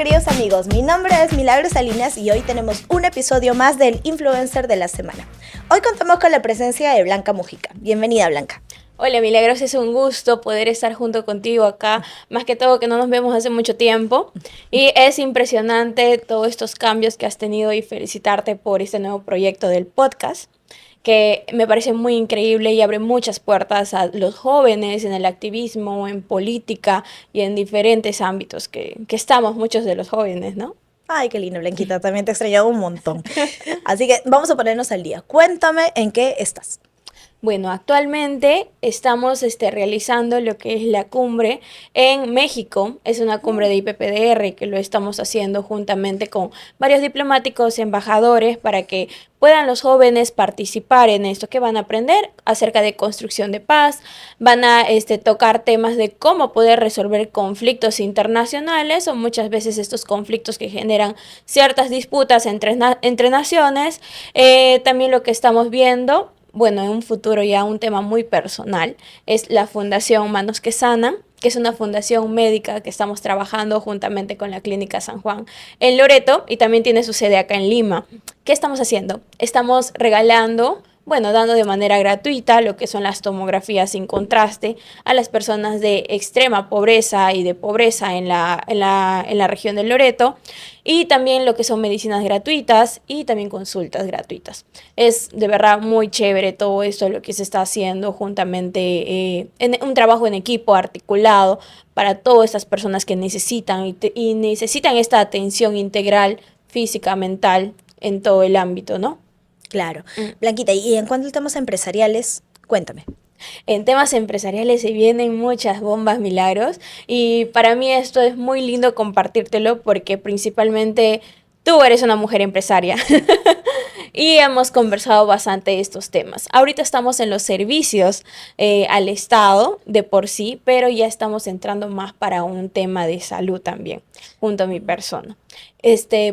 queridos amigos, mi nombre es Milagros Salinas y hoy tenemos un episodio más del Influencer de la Semana. Hoy contamos con la presencia de Blanca Mujica. Bienvenida, Blanca. Hola Milagros, es un gusto poder estar junto contigo acá, más que todo que no nos vemos hace mucho tiempo y es impresionante todos estos cambios que has tenido y felicitarte por este nuevo proyecto del podcast, que me parece muy increíble y abre muchas puertas a los jóvenes en el activismo, en política y en diferentes ámbitos que estamos muchos de los jóvenes, ¿no? Ay, qué lindo, Blanquita, también te he extrañado un montón. Así que vamos a ponernos al día. Cuéntame en qué estás. Bueno, actualmente estamos realizando lo que es la cumbre en México. Es una cumbre de IPPDR que lo estamos haciendo juntamente con varios diplomáticos, embajadores, para que puedan los jóvenes participar en esto, que van a aprender acerca de construcción de paz, van a tocar temas de cómo poder resolver conflictos internacionales o muchas veces estos conflictos que generan ciertas disputas entre naciones. También lo que estamos viendo, bueno, en un futuro ya un tema muy personal, es la Fundación Manos que Sanan, que es una fundación médica que estamos trabajando juntamente con la Clínica San Juan en Loreto y también tiene su sede acá en Lima. ¿Qué estamos haciendo? Estamos regalando, bueno, dando de manera gratuita lo que son las tomografías sin contraste a las personas de extrema pobreza y de pobreza en la región del Loreto, y también lo que son medicinas gratuitas y también consultas gratuitas. Es de verdad muy chévere todo esto, lo que se está haciendo juntamente, en un trabajo en equipo articulado para todas estas personas que necesitan y necesitan esta atención integral física, mental, en todo el ámbito, ¿no? Claro. Blanquita, y en cuanto a temas empresariales, cuéntame. En temas empresariales se vienen muchas bombas, Milagros, y para mí esto es muy lindo compartírtelo porque principalmente tú eres una mujer empresaria y hemos conversado bastante de estos temas. Ahorita estamos en los servicios al Estado de por sí, pero ya estamos entrando más para un tema de salud también, junto a mi persona.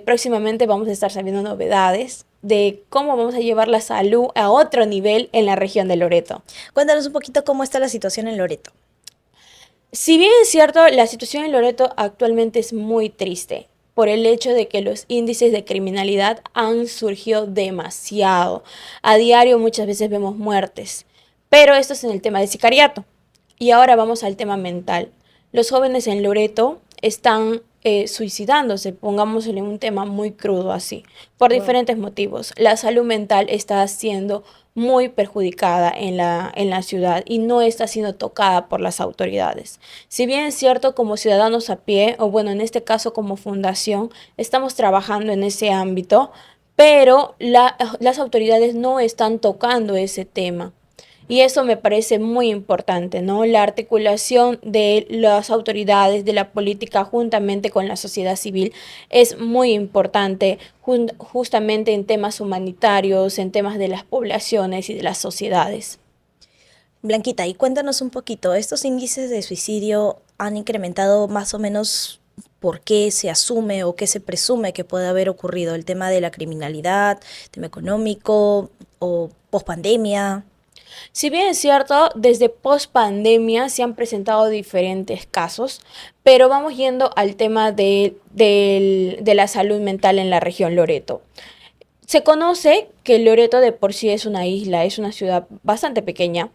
Próximamente vamos a estar sabiendo novedades de cómo vamos a llevar la salud a otro nivel en la región de Loreto. Cuéntanos un poquito cómo está la situación en Loreto. Si bien es cierto, la situación en Loreto actualmente es muy triste por el hecho de que los índices de criminalidad han surgido demasiado. A diario muchas veces vemos muertes, pero esto es en el tema de sicariato. Y ahora vamos al tema mental. Los jóvenes en Loreto están suicidándose, pongámosle un tema muy crudo así, por Wow. diferentes motivos. La salud mental está siendo muy perjudicada en la ciudad y no está siendo tocada por las autoridades. Si bien es cierto, como ciudadanos a pie, o bueno, en este caso como fundación, estamos trabajando en ese ámbito, pero las autoridades no están tocando ese tema. Y eso me parece muy importante, ¿no? La articulación de las autoridades, de la política, juntamente con la sociedad civil, es muy importante, justamente en temas humanitarios, en temas de las poblaciones y de las sociedades. Blanquita, y cuéntanos un poquito, ¿estos índices de suicidio han incrementado más o menos por qué se asume o qué se presume que puede haber ocurrido? ¿El tema de la criminalidad, tema económico o pospandemia? Si bien es cierto, desde post pandemia se han presentado diferentes casos, pero vamos yendo al tema de la salud mental en la región Loreto. Se conoce que Loreto de por sí es una isla, es una ciudad bastante pequeña,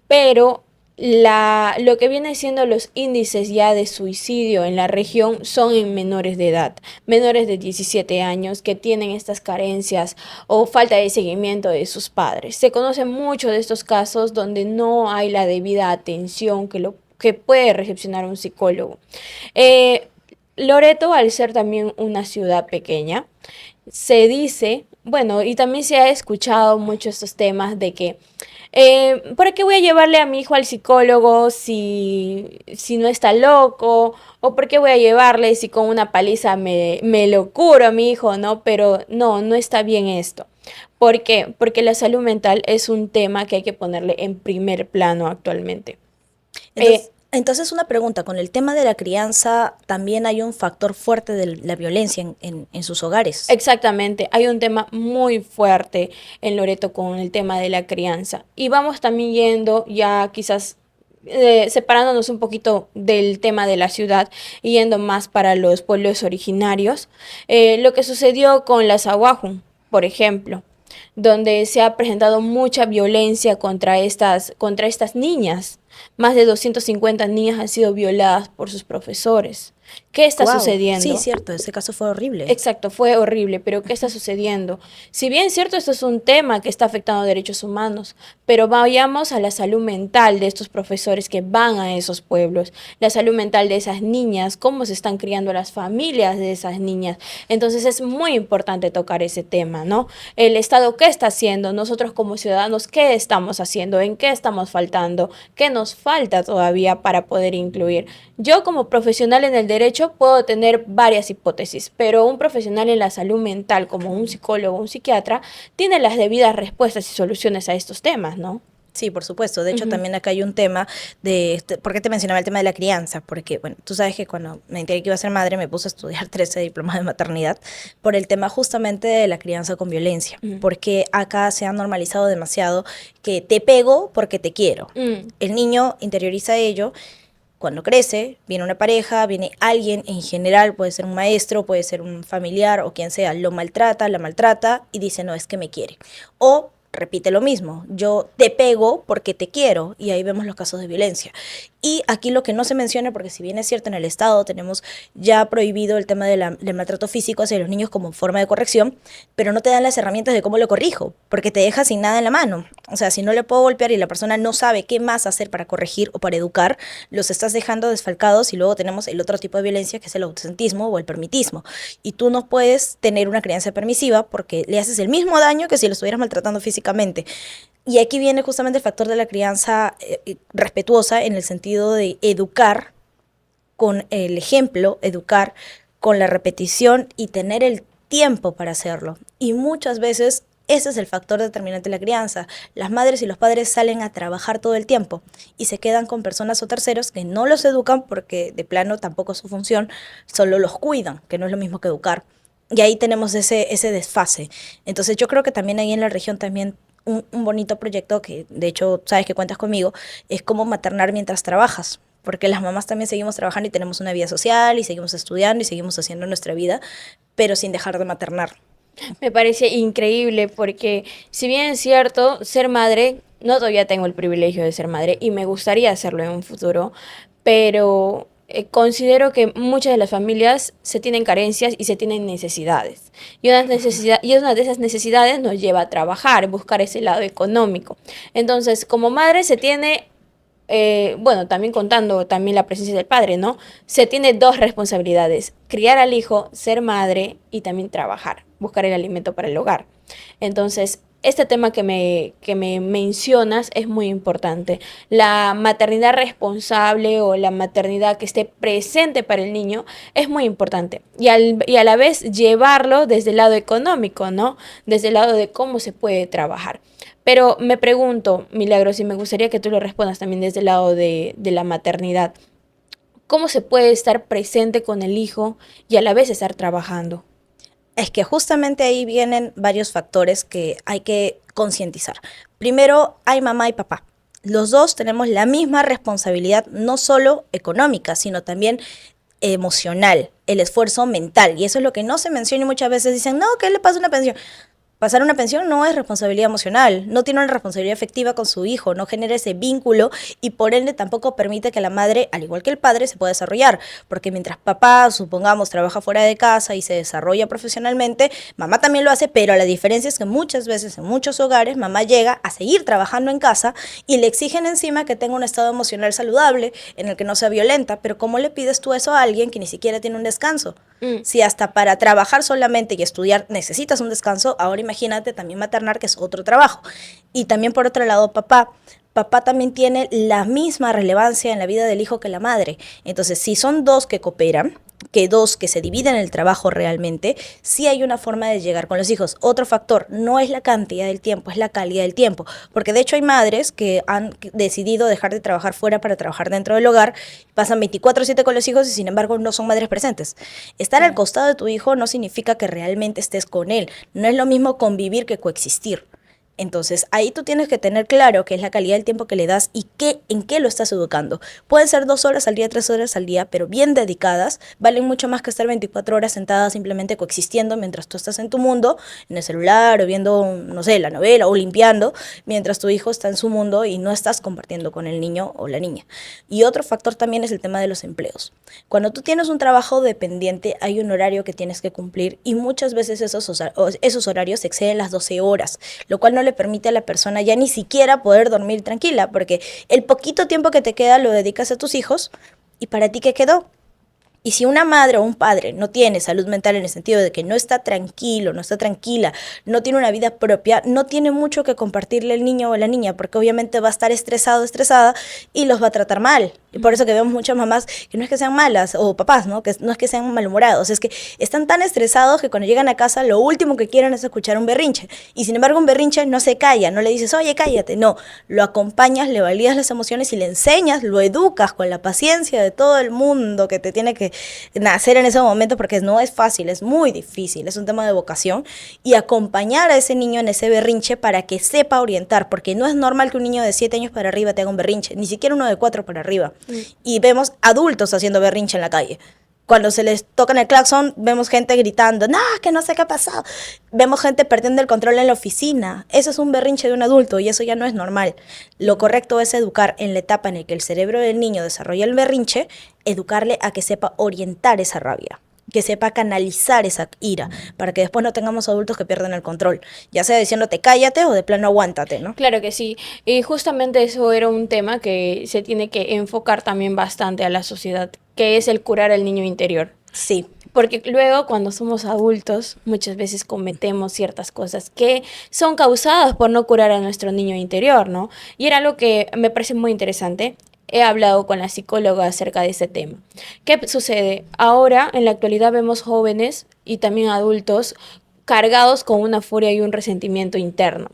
pero lo que viene siendo los índices ya de suicidio en la región son en menores de edad, menores de 17 años que tienen estas carencias o falta de seguimiento de sus padres. Se conoce mucho de estos casos donde no hay la debida atención que puede recepcionar un psicólogo. Eh, Loreto, al ser también una ciudad pequeña, se dice, bueno, y también se ha escuchado mucho estos temas de que, ¿para qué voy a llevarle a mi hijo al psicólogo si no está loco? ¿O por qué voy a llevarle si con una paliza me lo curo a mi hijo, ¿no? Pero no, no está bien esto. ¿Por qué? Porque la salud mental es un tema que hay que ponerle en primer plano actualmente. Eh, Entonces una pregunta, con el tema de la crianza también hay un factor fuerte de la violencia en sus hogares. Exactamente, hay un tema muy fuerte en Loreto con el tema de la crianza. Y vamos también yendo ya quizás separándonos un poquito del tema de la ciudad y yendo más para los pueblos originarios, lo que sucedió con las Awajú, por ejemplo, donde se ha presentado mucha violencia contra estas niñas. Más de 250 niñas han sido violadas por sus profesores. ¿Qué está Wow, sí, sucediendo? cierto, ese caso fue horrible. Exacto, fue horrible, pero ¿qué está sucediendo? Si bien es cierto, esto es un tema que está afectando a derechos humanos, pero vayamos a la salud mental de estos profesores que van a esos pueblos, la salud mental de esas niñas, cómo se están criando las familias de esas niñas. Entonces es muy importante tocar ese tema, ¿no? El Estado, ¿qué está haciendo? Nosotros como ciudadanos, ¿qué estamos haciendo? ¿En qué estamos faltando? ¿Qué nos falta todavía para poder incluir? Yo como profesional en el derecho puedo tener varias hipótesis, pero un profesional en la salud mental como un psicólogo o un psiquiatra tiene las debidas respuestas y soluciones a estos temas, ¿no? Sí, por supuesto. De hecho, Ujú, también acá hay un tema ¿por qué te mencionaba el tema de la crianza? Porque, bueno, tú sabes que cuando me enteré que iba a ser madre, me puse a estudiar 13 diplomas de maternidad por el tema justamente de la crianza con violencia. ujú, Porque acá se ha normalizado demasiado que te pego porque te quiero. mm. El niño interioriza ello. Cuando crece, viene una pareja, viene alguien en general, puede ser un maestro, puede ser un familiar o quien sea, lo maltrata, la maltrata y dice, no, es que me quiere. O repite lo mismo, yo te pego porque te quiero y ahí vemos los casos de violencia. Y aquí lo que no se menciona, porque si bien es cierto en el Estado tenemos ya prohibido el tema de del maltrato físico hacia los niños como forma de corrección, pero no te dan las herramientas de cómo lo corrijo, porque te deja sin nada en la mano. O sea, si no le puedo golpear y la persona no sabe qué más hacer para corregir o para educar, los estás dejando desfalcados y luego tenemos el otro tipo de violencia que es el autocentismo o el permitismo. Y tú no puedes tener una crianza permisiva porque le haces el mismo daño que si lo estuvieras maltratando físicamente. Y aquí viene justamente el factor de la crianza respetuosa en el sentido de educar con el ejemplo, educar con la repetición y tener el tiempo para hacerlo. Y muchas veces ese es el factor determinante de la crianza. Las madres y los padres salen a trabajar todo el tiempo y se quedan con personas o terceros que no los educan porque de plano tampoco es su función, solo los cuidan, que no es lo mismo que educar. Y ahí tenemos ese desfase. Entonces yo creo que también ahí en la región también un bonito proyecto que de hecho sabes que cuentas conmigo es cómo maternar mientras trabajas, porque las mamás también seguimos trabajando y tenemos una vida social y seguimos estudiando y seguimos haciendo nuestra vida, pero sin dejar de maternar. Me parece increíble porque si bien es cierto, ser madre, no todavía tengo el privilegio de ser madre y me gustaría hacerlo en un futuro, pero considero que muchas de las familias se tienen carencias y se tienen necesidades. Y una de esas necesidades nos lleva a trabajar, buscar ese lado económico. Entonces, como madre se tiene bueno, también contando también la presencia del padre, ¿no? Se tiene dos responsabilidades, criar al hijo, ser madre y también trabajar, buscar el alimento para el hogar. Entonces, este tema que me mencionas es muy importante. La maternidad responsable o la maternidad que esté presente para el niño es muy importante. Y a la vez llevarlo desde el lado económico, ¿no? Desde el lado de cómo se puede trabajar. Pero me pregunto, Milagros, y me gustaría que tú lo respondas también desde el lado de la maternidad. ¿Cómo se puede estar presente con el hijo y a la vez estar trabajando? Es que justamente ahí vienen varios factores que hay que concientizar. Primero, hay mamá y papá. Los dos tenemos la misma responsabilidad, no solo económica, sino también emocional, el esfuerzo mental. Y eso es lo que no se menciona y muchas veces dicen, no, ¿qué le pasa a una pensión? Pasar una pensión no es responsabilidad emocional, no tiene una responsabilidad efectiva con su hijo, no genera ese vínculo y por ende tampoco permite que la madre, al igual que el padre, se pueda desarrollar. Porque mientras papá, supongamos, trabaja fuera de casa y se desarrolla profesionalmente, mamá también lo hace, pero la diferencia es que muchas veces en muchos hogares mamá llega a seguir trabajando en casa y le exigen encima que tenga un estado emocional saludable en el que no sea violenta. Pero ¿cómo le pides tú eso a alguien que ni siquiera tiene un descanso? Mm. Si hasta para trabajar solamente y estudiar necesitas un descanso, ahora imagínate también maternar, que es otro trabajo. Y también por otro lado, papá. Papá también tiene la misma relevancia en la vida del hijo que la madre. Entonces, si son dos que cooperan, que dos que se dividen el trabajo realmente, sí hay una forma de llegar con los hijos. Otro factor, no es la cantidad del tiempo, es la calidad del tiempo. Porque de hecho hay madres que han decidido dejar de trabajar fuera para trabajar dentro del hogar, pasan 24/7 con los hijos y sin embargo no son madres presentes. Estar al Claro. costado de tu hijo no significa que realmente estés con él. No es lo mismo convivir que coexistir. Entonces, ahí tú tienes que tener claro qué es la calidad del tiempo que le das y en qué lo estás educando. Pueden ser 2 horas al día, 3 horas al día, pero bien dedicadas, valen mucho más que estar 24 horas sentada simplemente coexistiendo mientras tú estás en tu mundo, en el celular o viendo, no sé, la novela o limpiando, mientras tu hijo está en su mundo y no estás compartiendo con el niño o la niña. Y otro factor también es el tema de los empleos. Cuando tú tienes un trabajo dependiente, hay un horario que tienes que cumplir y muchas veces esos horarios exceden las 12 horas, lo cual no le permite a la persona ya ni siquiera poder dormir tranquila, porque el poquito tiempo que te queda lo dedicas a tus hijos y para ti ¿qué quedó? Y si una madre o un padre no tiene salud mental en el sentido de que no está tranquilo, no está tranquila, no tiene una vida propia, no tiene mucho que compartirle el niño o la niña, porque obviamente va a estar estresado, estresada y los va a tratar mal. Y por eso que vemos muchas mamás que no es que sean malas, o papás, ¿no? Que no es que sean malhumorados, es que están tan estresados que cuando llegan a casa lo último que quieren es escuchar un berrinche. Y sin embargo un berrinche no se calla, no le dices, oye, cállate, no. Lo acompañas, le validas las emociones y le enseñas, lo educas con la paciencia de todo el mundo que te tiene que nacer en ese momento, porque no es fácil, es muy difícil, es un tema de vocación, y acompañar a ese niño en ese berrinche para que sepa orientar, porque no es normal que un niño de 7 años para arriba te haga un berrinche, ni siquiera uno de 4 para arriba. Y vemos adultos haciendo berrinche en la calle. Cuando se les toca en el claxon, vemos gente gritando, no, que no sé qué ha pasado. Vemos gente perdiendo el control en la oficina. Eso es un berrinche de un adulto y eso ya no es normal. Lo correcto es educar en la etapa en la que el cerebro del niño desarrolla el berrinche, educarle a que sepa orientar esa rabia, que sepa canalizar esa ira, para que después no tengamos adultos que pierden el control, ya sea diciéndote cállate o de plano aguántate, ¿no? Claro que sí. Y justamente eso era un tema que se tiene que enfocar también bastante a la sociedad, que es el curar al niño interior. Sí. Porque luego cuando somos adultos muchas veces cometemos ciertas cosas que son causadas por no curar a nuestro niño interior, ¿no? Y era algo que me parece muy interesante. He hablado con la psicóloga acerca de este tema. ¿Qué sucede? Ahora, en la actualidad, vemos jóvenes y también adultos cargados con una furia y un resentimiento interno.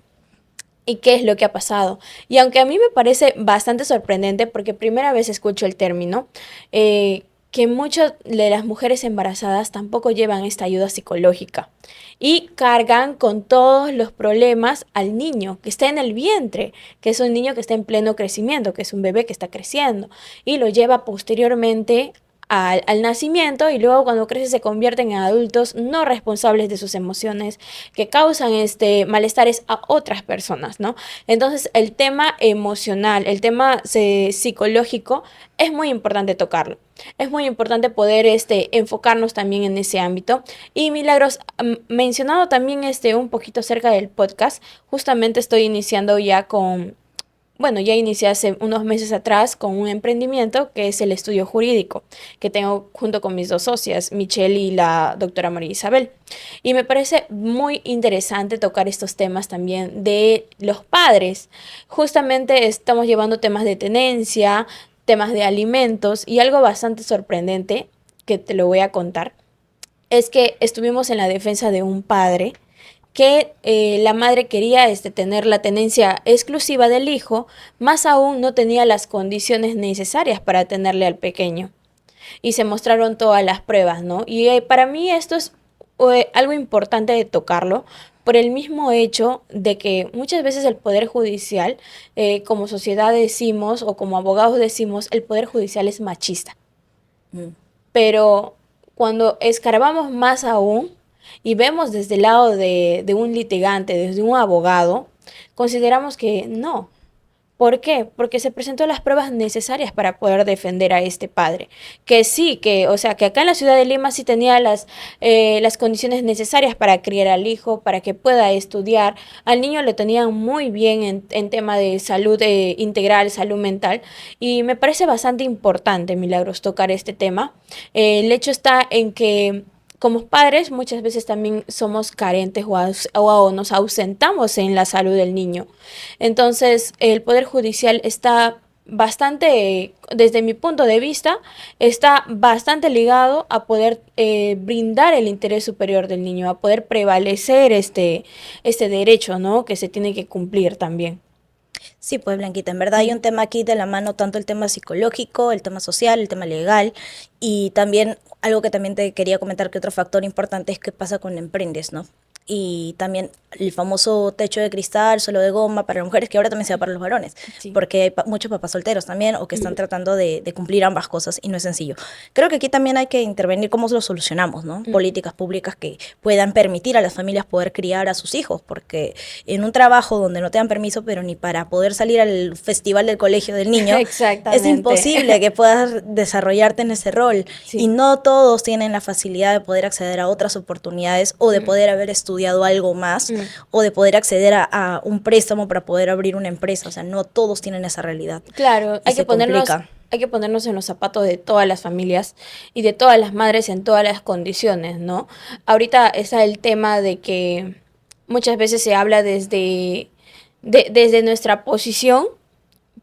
¿Y qué es lo que ha pasado? Y aunque a mí me parece bastante sorprendente, porque primera vez escucho el término, que muchas de las mujeres embarazadas tampoco llevan esta ayuda psicológica y cargan con todos los problemas al niño que está en el vientre, que es un niño que está en pleno crecimiento, que es un bebé que está creciendo y lo lleva posteriormente al nacimiento y luego cuando crece se convierten en adultos no responsables de sus emociones que causan malestares a otras personas, ¿no? Entonces el tema emocional, el tema psicológico es muy importante tocarlo. Es muy importante poder enfocarnos también en ese ámbito. Y Milagros, mencionado también un poquito acerca del podcast, justamente estoy iniciando ya bueno, ya inicié hace unos meses atrás con un emprendimiento que es el estudio jurídico, que tengo junto con mis dos socias, Michelle y la doctora María Isabel. Y me parece muy interesante tocar estos temas también de los padres. Justamente estamos llevando temas de tenencia, temas de alimentos y algo bastante sorprendente que te lo voy a contar, es que estuvimos en la defensa de un padre que la madre quería tener la tenencia exclusiva del hijo, más aún no tenía las condiciones necesarias para tenerle al pequeño. Y se mostraron todas las pruebas, ¿no? Y para mí esto es algo importante de tocarlo por el mismo hecho de que muchas veces el Poder Judicial, como sociedad decimos o como abogados decimos, el Poder Judicial es machista. Mm. Pero cuando escarbamos más aún, y vemos desde el lado de un litigante, desde un abogado, consideramos que no. ¿Por qué? Porque se presentó las pruebas necesarias para poder defender a este padre. Que sí, o sea, que acá en la ciudad de Lima sí tenía las condiciones necesarias para criar al hijo, para que pueda estudiar. Al niño lo tenían muy bien en tema de salud integral, salud mental. Y me parece bastante importante, Milagros, tocar este tema. El hecho está en que como padres muchas veces también somos carentes o nos ausentamos en la salud del niño. Entonces, el Poder Judicial está bastante, desde mi punto de vista, está bastante ligado a poder brindar el interés superior del niño, a poder prevalecer este derecho, ¿no? Que se tiene que cumplir también. Sí, pues Blanquita, en verdad hay un tema aquí de la mano, tanto el tema psicológico, el tema social, el tema legal y también algo que también te quería comentar que otro factor importante es qué pasa con emprendes, ¿no? y también el famoso techo de cristal, solo de goma para las mujeres, que ahora también se da para los varones, Sí. porque hay muchos papás solteros también o que están tratando de cumplir ambas cosas y no es sencillo. Creo que aquí también hay que intervenir cómo lo solucionamos, ¿no? Políticas públicas que puedan permitir a las familias poder criar a sus hijos, porque en un trabajo donde no te dan permiso, pero ni para poder salir al festival del colegio del niño, es Exactamente. imposible que puedas desarrollarte en ese rol. Y Sí. no todos tienen la facilidad de poder acceder a otras oportunidades o de poder haber estudiado algo más Mm. o de poder acceder a un préstamo para poder abrir una empresa. O sea, no todos tienen esa realidad Claro, y se complica. hay que ponernos en los zapatos de todas las familias y de todas las madres en todas las condiciones, ¿no? Ahorita está el tema de que muchas veces se habla desde nuestra posición,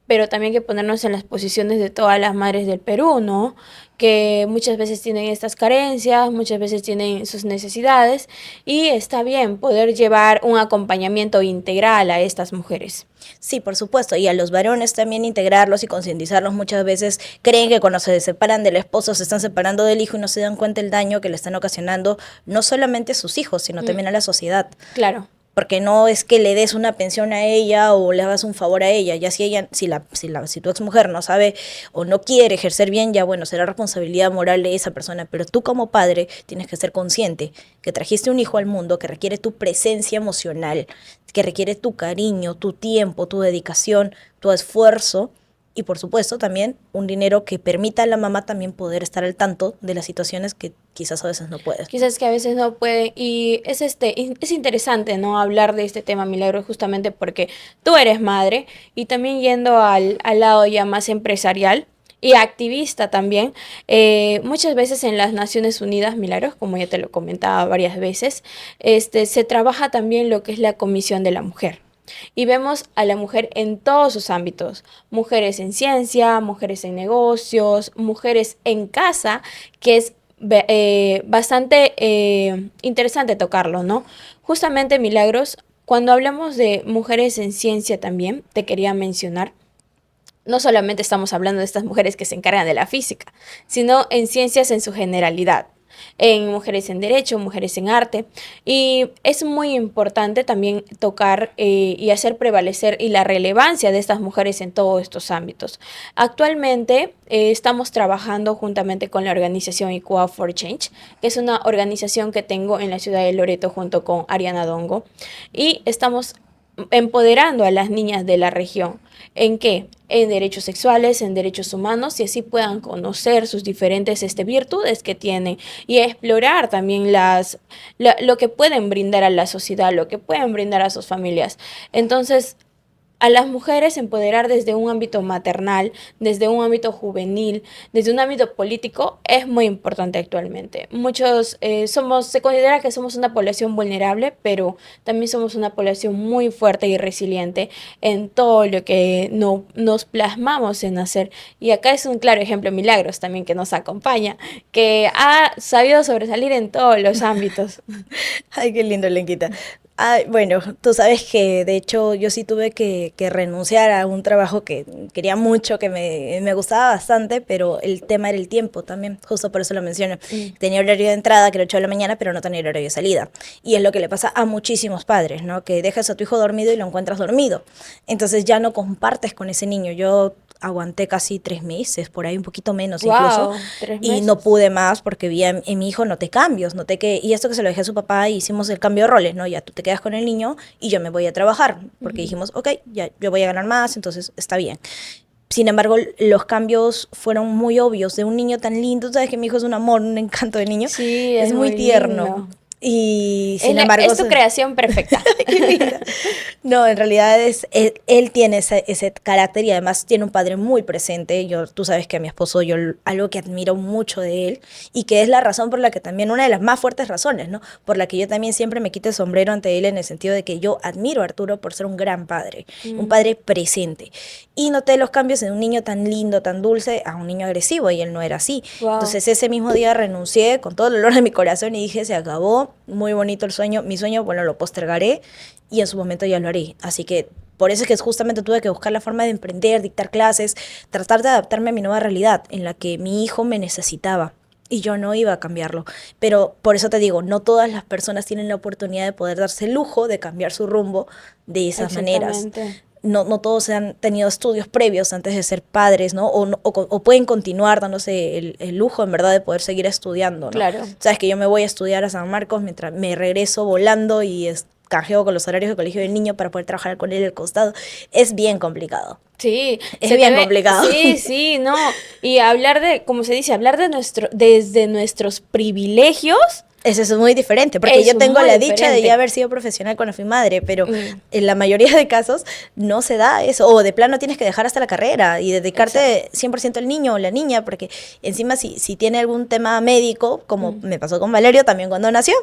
pero también hay que ponernos en las posiciones de todas las madres del Perú, ¿no? Que muchas veces tienen estas carencias, muchas veces tienen sus necesidades y está bien poder llevar un acompañamiento integral a estas mujeres. Sí, por supuesto, y a los varones también integrarlos y concientizarlos. Muchas veces creen que cuando se separan del esposo se están separando del hijo y no se dan cuenta el daño que le están ocasionando no solamente a sus hijos, sino Mm, también a la sociedad. claro. Porque no es que le des una pensión a ella o le hagas un favor a ella, ya si ella, si tu ex mujer no sabe o no quiere ejercer bien, ya bueno, será responsabilidad moral de esa persona, pero tú como padre tienes que ser consciente que trajiste un hijo al mundo que requiere tu presencia emocional, que requiere tu cariño, tu tiempo, tu dedicación, tu esfuerzo y por supuesto también un dinero que permita a la mamá también poder estar al tanto de las situaciones que quizás a veces no puede. Quizás que a veces no pueden. Y es interesante, ¿no? Hablar de este tema, Milagro, justamente porque tú eres madre y también yendo al lado ya más empresarial y activista también. Muchas veces en las Naciones Unidas, Milagros, como ya te lo comentaba varias veces, se trabaja también lo que es la Comisión de la Mujer. Y vemos a la mujer en todos sus ámbitos, mujeres en ciencia, mujeres en negocios, mujeres en casa, que es bastante interesante tocarlo, ¿no? Justamente, Milagros, cuando hablamos de mujeres en ciencia también, te quería mencionar, no solamente estamos hablando de estas mujeres que se encargan de la física, sino en ciencias en su generalidad, en mujeres en derecho, mujeres en arte. Y es muy importante también tocar y hacer prevalecer y la relevancia de estas mujeres en todos estos ámbitos. Actualmente estamos trabajando juntamente con la organización Equal for Change, que es una organización que tengo en la ciudad de Loreto junto con Ariana Dongo, y estamos empoderando a las niñas de la región. ¿En qué? En derechos sexuales, en derechos humanos, y así puedan conocer sus diferentes virtudes que tienen y explorar también lo que pueden brindar a la sociedad, lo que pueden brindar a sus familias. Entonces, a las mujeres empoderar desde un ámbito maternal, desde un ámbito juvenil, desde un ámbito político, es muy importante actualmente. Muchos se considera que somos una población vulnerable, pero también somos una población muy fuerte y resiliente en todo lo que no, nos plasmamos en hacer. Y acá es un claro ejemplo, Milagros también que nos acompaña, que ha sabido sobresalir en todos los ámbitos. Ay, qué lindo, Lenquita. Ay, bueno, tú sabes que de hecho yo sí tuve que renunciar a un trabajo que quería mucho, que me gustaba bastante, pero el tema era el tiempo también, justo por eso lo menciono. Mm, Tenía horario de entrada, que era 8 de la mañana, pero no tenía horario de salida. Y es lo que le pasa a muchísimos padres, ¿no? Que dejas a tu hijo dormido y lo encuentras dormido. Entonces ya no compartes con ese niño. Yo aguanté casi 3 meses, por ahí un poquito menos incluso, wow, tres y no meses. pude más porque vi en mi hijo, noté cambios, noté que, y esto que se lo dejé a su papá, y hicimos el cambio de roles, ¿no? Ya tú te quedas con el niño y yo me voy a trabajar, porque Ujú. dijimos, ok, ya yo voy a ganar más, entonces está bien. Sin embargo, los cambios fueron muy obvios de un niño tan lindo, tú sabes que mi hijo es un amor, un encanto de niño, Sí, es es muy muy tierno. lindo. Y sin embargo, Es tu creación perfecta. qué linda. No, en realidad él tiene ese carácter y además tiene un padre muy presente. Tú sabes que a mi esposo yo algo que admiro mucho de él y que es la razón por la que también, una de las más fuertes razones, ¿no? Por la que yo también siempre me quito el sombrero ante él en el sentido de que yo admiro a Arturo por ser un gran padre, un Mm, padre presente. Y noté los cambios en un niño tan lindo, tan dulce, a un niño agresivo y él no era así. wow. Entonces ese mismo día renuncié con todo el dolor de mi corazón y dije, se acabó, muy bonito el sueño, mi sueño, bueno, lo postergaré y en su momento ya lo haré. Así que por eso es que justamente tuve que buscar la forma de emprender, dictar clases, tratar de adaptarme a mi nueva realidad en la que mi hijo me necesitaba. y yo no iba a cambiarlo. Pero por eso te digo, no todas las personas tienen la oportunidad de poder darse el lujo de cambiar su rumbo de esas maneras. Exactamente. No todos han tenido estudios previos antes de ser padres, ¿no? O pueden continuar dándose el lujo, en verdad, de poder seguir estudiando, ¿no? Claro. Sabes que yo me voy a estudiar a San Marcos mientras me regreso volando y canjeo con los horarios del colegio del niño para poder trabajar con él al costado. Es bien complicado. Sí, Es se te bien ve- complicado. Sí, sí, no. Y hablar de, como se dice, hablar de desde nuestros privilegios Eso es muy diferente, porque es yo tengo muy la dicha de diferente. ya haber sido profesional cuando fui madre, pero Mm, en la mayoría de casos no se da eso, o de plano tienes que dejar hasta la carrera y dedicarte 100% al niño o la niña, porque encima si tiene algún tema médico, como mm. me pasó con Valerio también cuando nació,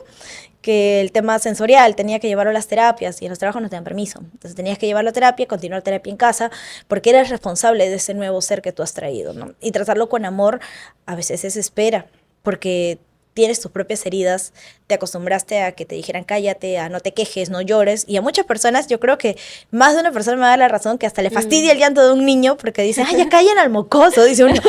que el tema sensorial tenía que llevarlo a las terapias y en los trabajos no te dan permiso. Entonces tenías que llevarlo a terapia, continuar terapia en casa, porque eres responsable de ese nuevo ser que tú has traído, ¿no? Y tratarlo con amor a veces es espera, porque tienes tus propias heridas, te acostumbraste a que te dijeran cállate, a no te quejes, no llores, y a muchas personas, yo creo que más de una persona me da la razón que hasta le fastidia el llanto de un niño porque dicen, ay, ya callen al mocoso, dice uno,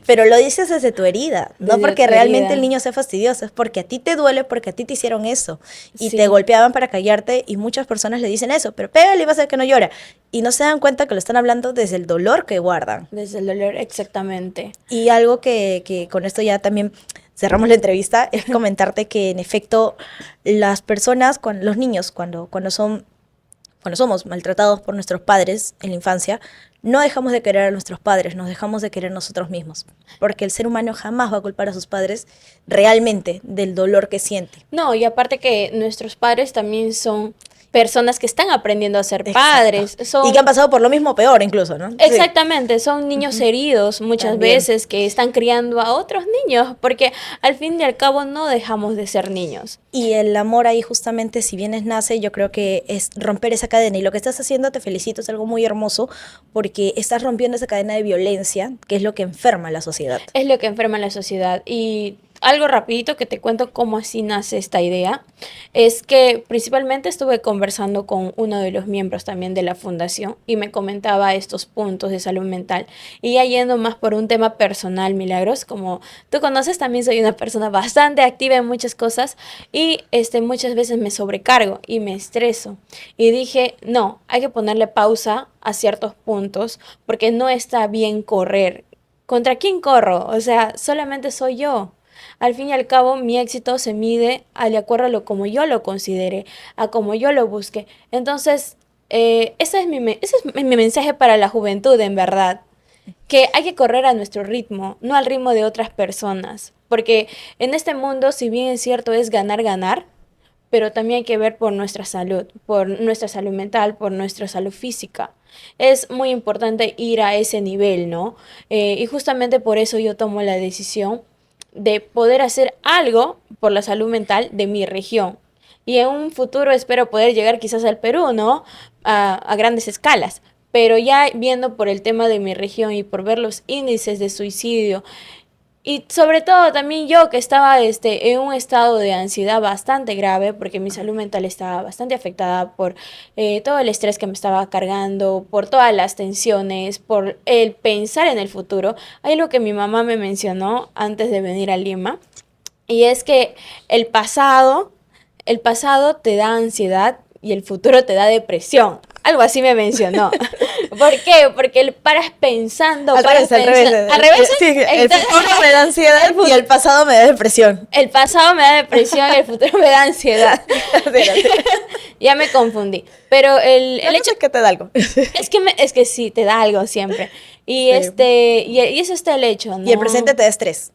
pero lo dices desde tu herida, no Desde porque tu realmente herida. el niño sea fastidioso, es porque a ti te duele, porque a ti te hicieron eso, y te Sí, golpeaban para callarte, y muchas personas le dicen eso, pero pégale y vas a ver que no llora, y no se dan cuenta que lo están hablando desde el dolor que guardan. desde el dolor, exactamente. Y algo que con esto ya también cerramos la entrevista es comentarte que en efecto las personas, los niños, cuando somos maltratados por nuestros padres en la infancia, no dejamos de querer a nuestros padres, nos dejamos de querer nosotros mismos. Porque el ser humano jamás va a culpar a sus padres realmente del dolor que siente. No, y aparte que nuestros padres también son personas que están aprendiendo a ser Exacto. padres. Y que han pasado por lo mismo peor incluso, ¿no? Sí. Exactamente, son niños heridos muchas También. veces que están criando a otros niños, porque al fin y al cabo no dejamos de ser niños. Y el amor ahí justamente, si bien nace, yo creo que es romper esa cadena. Y lo que estás haciendo, te felicito, es algo muy hermoso porque estás rompiendo esa cadena de violencia, que es lo que enferma a la sociedad. Es lo que enferma a la sociedad. Y algo rapidito que te cuento cómo así nace esta idea, es que principalmente estuve conversando con uno de los miembros también de la fundación y me comentaba estos puntos de salud mental. Y ya yendo más por un tema personal, Milagros, como tú conoces, también soy una persona bastante activa en muchas cosas y muchas veces me sobrecargo y me estreso. Y dije, no, hay que ponerle pausa a ciertos puntos porque no está bien correr. ¿Contra quién corro? O sea, solamente soy yo. Al fin y al cabo, mi éxito se mide de acuerdo a lo como yo lo considere, a como yo lo busque. Entonces, ese es mi mensaje para la juventud, en verdad. Que hay que correr a nuestro ritmo, no al ritmo de otras personas. Porque en este mundo, si bien es cierto, es ganar, ganar, pero también hay que ver por nuestra salud mental, por nuestra salud física. Es muy importante ir a ese nivel, ¿no? Y justamente por eso yo tomo la decisión de poder hacer algo por la salud mental de mi región. Y en un futuro espero poder llegar quizás al Perú, ¿no? A grandes escalas. Pero ya viendo por el tema de mi región y por ver los índices de suicidio y sobre todo también yo que estaba en un estado de ansiedad bastante grave porque mi salud mental estaba bastante afectada por todo el estrés que me estaba cargando, por todas las tensiones, por el pensar en el futuro. Hay algo que mi mamá me mencionó antes de venir a Lima y es que el pasado, el pasado te da ansiedad y el futuro te da depresión. Algo así me mencionó. ¿Por qué? Porque paras pensando, Al paras revés, al revés. pensando. ¿Al revés? Sí, el Entonces, futuro me da ansiedad y el pasado me da depresión. el pasado me da depresión y el futuro me da ansiedad. Sí. Ya me confundí. Pero el hecho Es que te da algo. es que sí, te da algo siempre. Y Sí. y eso está el hecho, ¿no? Y el presente te da estrés.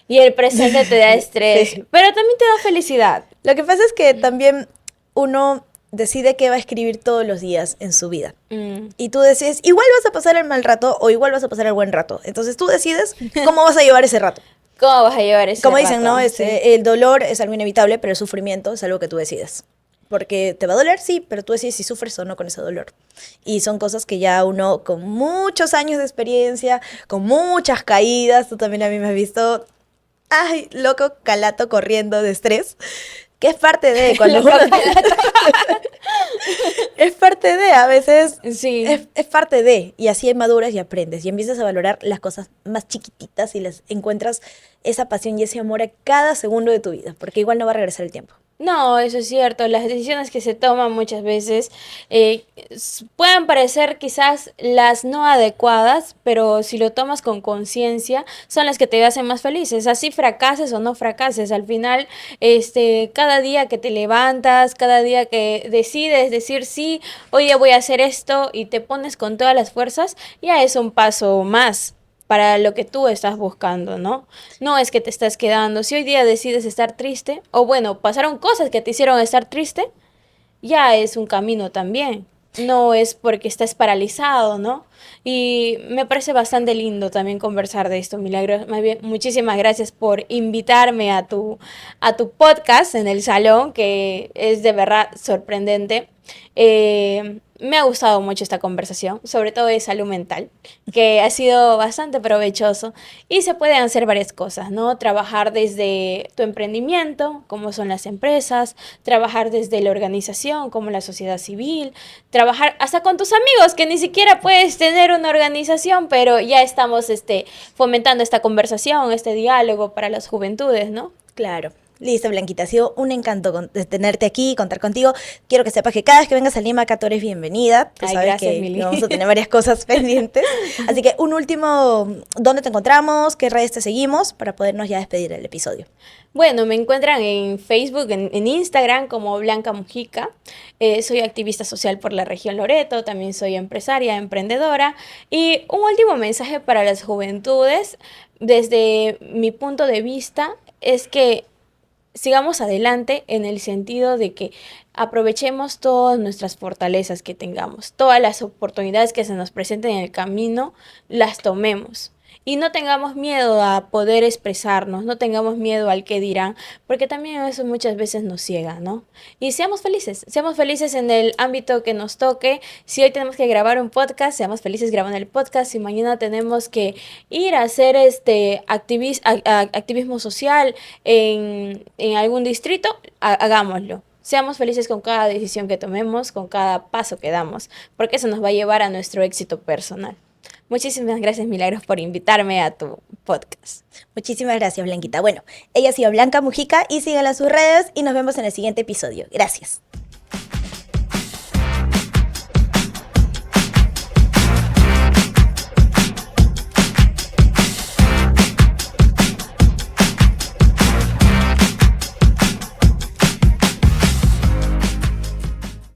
Y el presente te da estrés. Sí. Pero también te da felicidad. Lo que pasa es que también uno decide qué va a escribir todos los días en su vida. Mm, Y tú decides, igual vas a pasar el mal rato o igual vas a pasar el buen rato. Entonces tú decides cómo vas a llevar ese rato. ¿Cómo vas a llevar ese Como dicen, rato? ¿no? Sí. El dolor es algo inevitable, pero el sufrimiento es algo que tú decides. Porque te va a doler, sí, pero tú decides si sufres o no con ese dolor. Y son cosas que ya uno, con muchos años de experiencia, con muchas caídas, tú también a mí me has visto, ay, loco, calato, corriendo de estrés, Que es parte de cuando uno es parte de, a veces Sí. es parte de, y así maduras y aprendes y empiezas a valorar las cosas más chiquititas y les encuentras esa pasión y ese amor a cada segundo de tu vida, porque igual no va a regresar el tiempo. No, eso es cierto. Las decisiones que se toman muchas veces pueden parecer quizás las no adecuadas, pero si lo tomas con conciencia, son las que te hacen más felices. Así fracases o no fracases. Al final, cada día que te levantas, cada día que decides decir sí, hoy ya voy a hacer esto y te pones con todas las fuerzas, ya es un paso más para lo que tú estás buscando, ¿no? No es que te estás quedando. Si hoy día decides estar triste, o bueno, pasaron cosas que te hicieron estar triste, ya es un camino también. No es porque estés paralizado, ¿no? Y me parece bastante lindo también conversar de esto, Milagros. Más bien, muchísimas gracias por invitarme a tu podcast en el salón, que es de verdad sorprendente. Me ha gustado mucho esta conversación, sobre todo de salud mental, que ha sido bastante provechoso y se pueden hacer varias cosas, ¿no? Trabajar desde tu emprendimiento, como son las empresas, trabajar desde la organización, como la sociedad civil, trabajar hasta con tus amigos, que ni siquiera puedes tener una organización, pero ya estamos fomentando esta conversación, este diálogo para las juventudes, ¿no? Claro. Listo, Blanquita, ha sido un encanto de tenerte aquí, contar contigo. Quiero que sepas que cada vez que vengas a Lima, acá tú eres bienvenida. Tú Ay, sabes gracias, que Mili. vamos a tener varias cosas pendientes. Así que un último, ¿dónde te encontramos? ¿Qué redes te seguimos? Para podernos ya despedir del episodio. Bueno, me encuentran en Facebook, en Instagram como Blanca Mujica. Soy activista social por la región Loreto, también soy empresaria, emprendedora. Y un último mensaje para las juventudes, desde mi punto de vista, es que sigamos adelante en el sentido de que aprovechemos todas nuestras fortalezas que tengamos, todas las oportunidades que se nos presenten en el camino, las tomemos. Y no tengamos miedo a poder expresarnos, no tengamos miedo al que dirán, porque también eso muchas veces nos ciega, ¿no? Y seamos felices en el ámbito que nos toque. Si hoy tenemos que grabar un podcast, seamos felices grabando el podcast. Si mañana tenemos que ir a hacer activismo social en algún distrito, hagámoslo. Seamos felices con cada decisión que tomemos, con cada paso que damos, porque eso nos va a llevar a nuestro éxito personal. Muchísimas gracias, Milagros, por invitarme a tu podcast. Muchísimas gracias, Blanquita. Bueno, ella ha sido Blanca Mujica y síganla en sus redes y nos vemos en el siguiente episodio. Gracias.